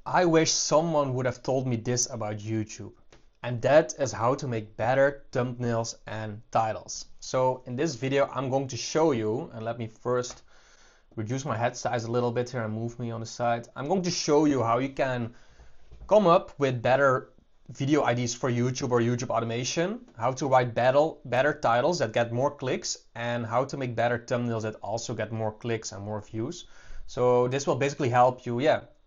I wish someone would have told me this about YouTube, and that is how to make better thumbnails and titles. So in this video, I'm going to show you, and let me first reduce my head size a little bit here and move me on the side. I'm going to show you how you can come up with better video ideas for YouTube or YouTube automation, how to write better titles that get more clicks, and how to make better thumbnails that also get more clicks and more views. So this will basically help you,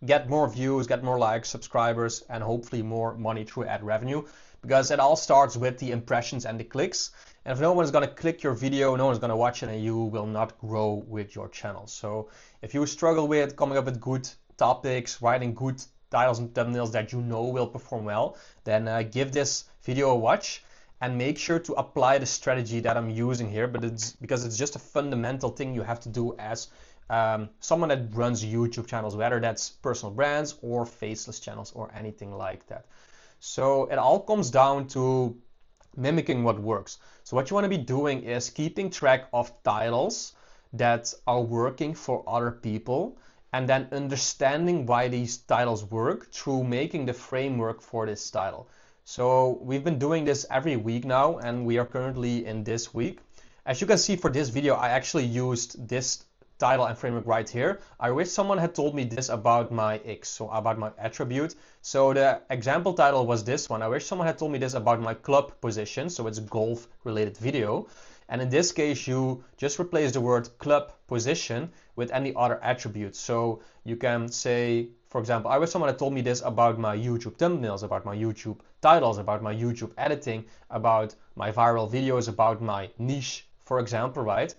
get more views, get more likes, subscribers, and hopefully more money through ad revenue, because it all starts with the impressions and the clicks. And if no one is going to click your video, no one is going to watch it, and you will not grow with your channel. So if you struggle with coming up with good topics, writing good titles and thumbnails that you know will perform well, then give this video a watch and make sure to apply the strategy that I'm using here, but because it's just a fundamental thing you have to do as someone that runs YouTube channels, whether that's personal brands or faceless channels or anything like that. So it all comes down to mimicking what works. So what you want to be doing is keeping track of titles that are working for other people, and then understanding why these titles work through making the framework for this title. So we've been doing this every week now, and we are currently in this week. As you can see for this video, I actually used this title and framework right here. I wish someone had told me this about my X, so about my attribute. So the example title was this one. I wish someone had told me this about my club position, so it's a golf related video. And in this case, you just replace the word club position with any other attribute. So you can say, for example, I wish someone had told me this about my YouTube thumbnails, about my YouTube titles, about my YouTube editing, about my viral videos, about my niche, for example, right?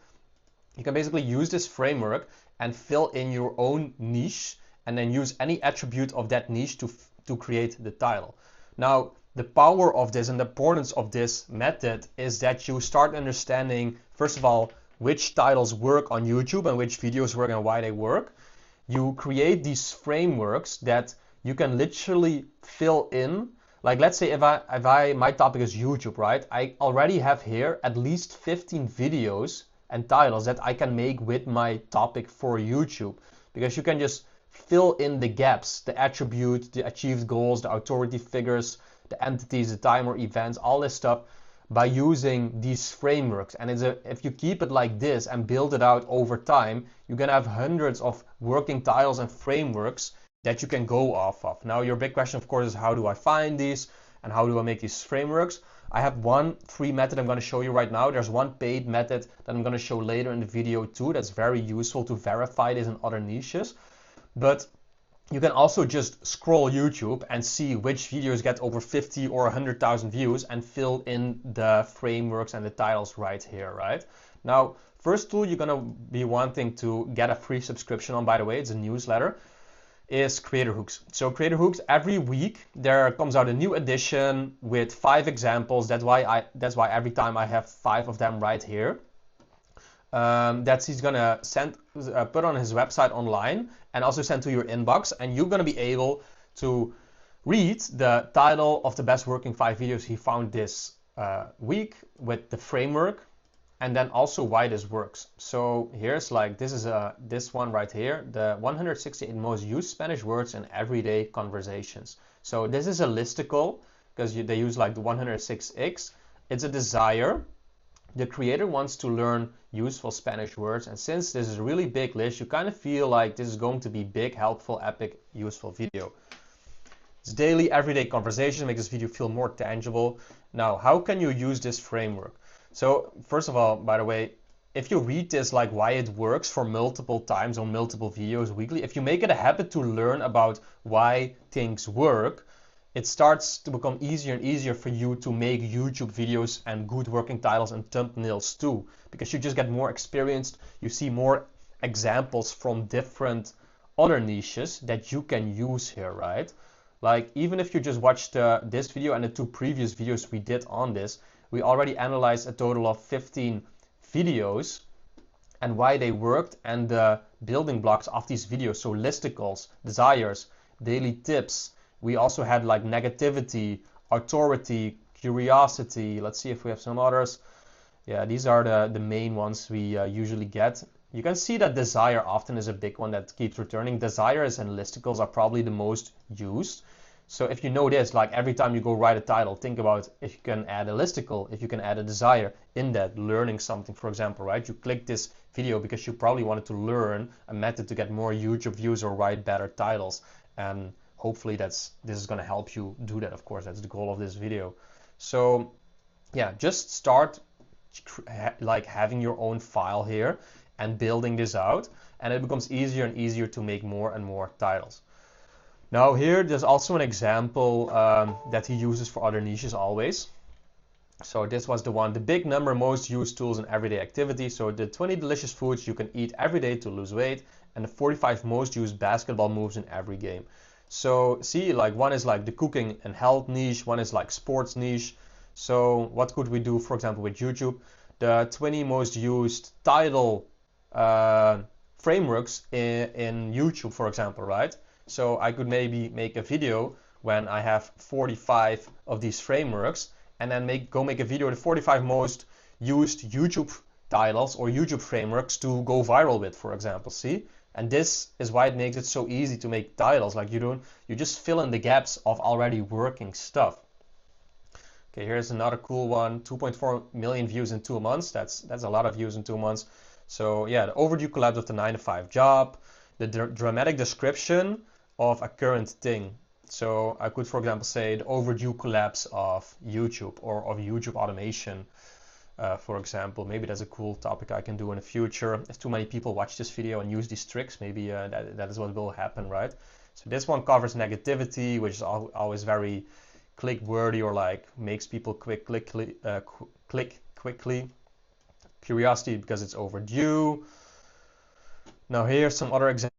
You can basically use this framework and fill in your own niche, and then use any attribute of that niche to create the title. Now, the power of this and the importance of this method is that you start understanding, first of all, which titles work on YouTube and which videos work and why they work. You create these frameworks that you can literally fill in. Like, let's say if my topic is YouTube, right? I already have here at least 15 videos and titles that I can make with my topic for YouTube, because you can just fill in the gaps, the attribute, the achieved goals, the authority figures, the entities, the time or events, all this stuff by using these frameworks. And if you keep it like this and build it out over time, you're gonna have hundreds of working titles and frameworks that you can go off of. Now your big question, of course, is how do I find these and how do I make these frameworks? I have one free method I'm going to show you right now. There's one paid method that I'm going to show later in the video too. That's very useful to verify this in other niches. But you can also just scroll YouTube and see which videos get over 50 or 100,000 views and fill in the frameworks and the titles right here, right? Now, first tool you're going to be wanting to get a free subscription on, by the way, it's a newsletter, is Creator Hooks. So Creator Hooks, every week there comes out a new edition with 5 examples. That's why every time I have 5 of them right here. That he's gonna put on his website online and also send to your inbox, and you're gonna be able to read the title of the best working 5 videos he found this week with the framework, and then also why this works. So here's like, this one right here, the 168 most used Spanish words in everyday conversations. So this is a listicle because they use like the 106x. It's a desire. The creator wants to learn useful Spanish words, and since this is a really big list, you kind of feel like this is going to be big, helpful, epic, useful video. It's daily, everyday conversations, make this video feel more tangible. Now, how can you use this framework? So first of all, by the way, if you read this like why it works for multiple times on multiple videos weekly, if you make it a habit to learn about why things work, it starts to become easier and easier for you to make YouTube videos and good working titles and thumbnails too, because you just get more experienced, you see more examples from different other niches that you can use here, right? Like, even if you just watched this video and the 2 previous videos we did on this, we already analyzed a total of 15 videos and why they worked and the building blocks of these videos. So listicles, desires, daily tips. We also had like negativity, authority, curiosity. Let's see if we have some others. Yeah, these are the main ones we usually get. you can see that desire often is a big one that keeps returning. Desires and listicles are probably the most used. So if you know this, like every time you go write a title, think about if you can add a listicle, if you can add a desire in that, learning something, for example, right? You click this video because you probably wanted to learn a method to get more YouTube views or write better titles. And hopefully this is going to help you do that, of course. That's the goal of this video. So yeah, just start like having your own file here and building this out, and it becomes easier and easier to make more and more titles. Now here, there's also an example that he uses for other niches always. So this was the one, the big number most used tools in everyday activity. So the 20 delicious foods you can eat every day to lose weight, and the 45 most used basketball moves in every game. So see, like one is like the cooking and health niche, one is like sports niche. So what could we do, for example, with YouTube? The 20 most used title frameworks in YouTube, for example, right? So I could maybe make a video when I have 45 of these frameworks, and then go make a video of the 45 most used YouTube titles or YouTube frameworks to go viral with, for example. See? And this is why it makes it so easy to make titles. Like you just fill in the gaps of already working stuff. Okay, here's another cool one, 2.4 million views in 2 months. That's a lot of views in 2 months. So yeah, the overdue collapse of the 9-to-5 job, the dramatic description of a current thing. So I could, for example, say the overdue collapse of YouTube or of YouTube automation, for example. Maybe that's a cool topic I can do in the future. If too many people watch this video and use these tricks, maybe that is what will happen, right? So this one covers negativity, which is always very click-worthy, or like makes people click quickly. Curiosity because it's overdue. Now here's some other examples.